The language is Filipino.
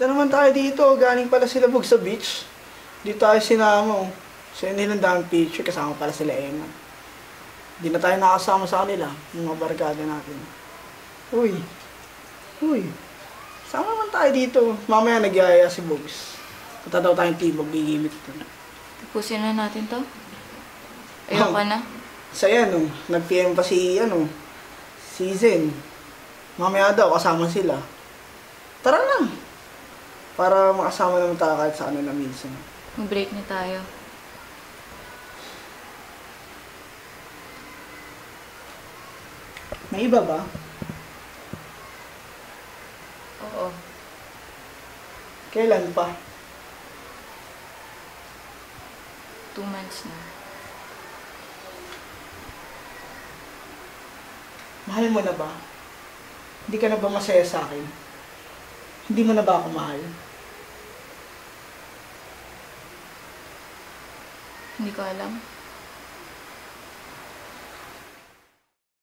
Ito naman tayo dito. Galing pala sila Bug sa beach. Dito tayo sinama. So, hindi lang daming picture. Kasama pala sila Emma. Hindi na tayo nakasama sa kanila. Yung mga barkada natin. Uy. Uy. Sama naman tayo dito. Mamaya nagyaya si Bugs. Punta daw tayong tibog. Gigimit ito. Tapusin na natin to. Ayoko na. Sa yan, nag-PM pa si Zen. Mamaya daw, kasama sila. Tara na. Para makasama naman tayo kahit sa kanila minsan. Mag-break na tayo. May iba ba? Oo. Kailan pa? 2 months na. Mahal mo na ba? Hindi ka na ba masaya sa akin? Hindi mo na ba ako mahal? Hindi ko alam.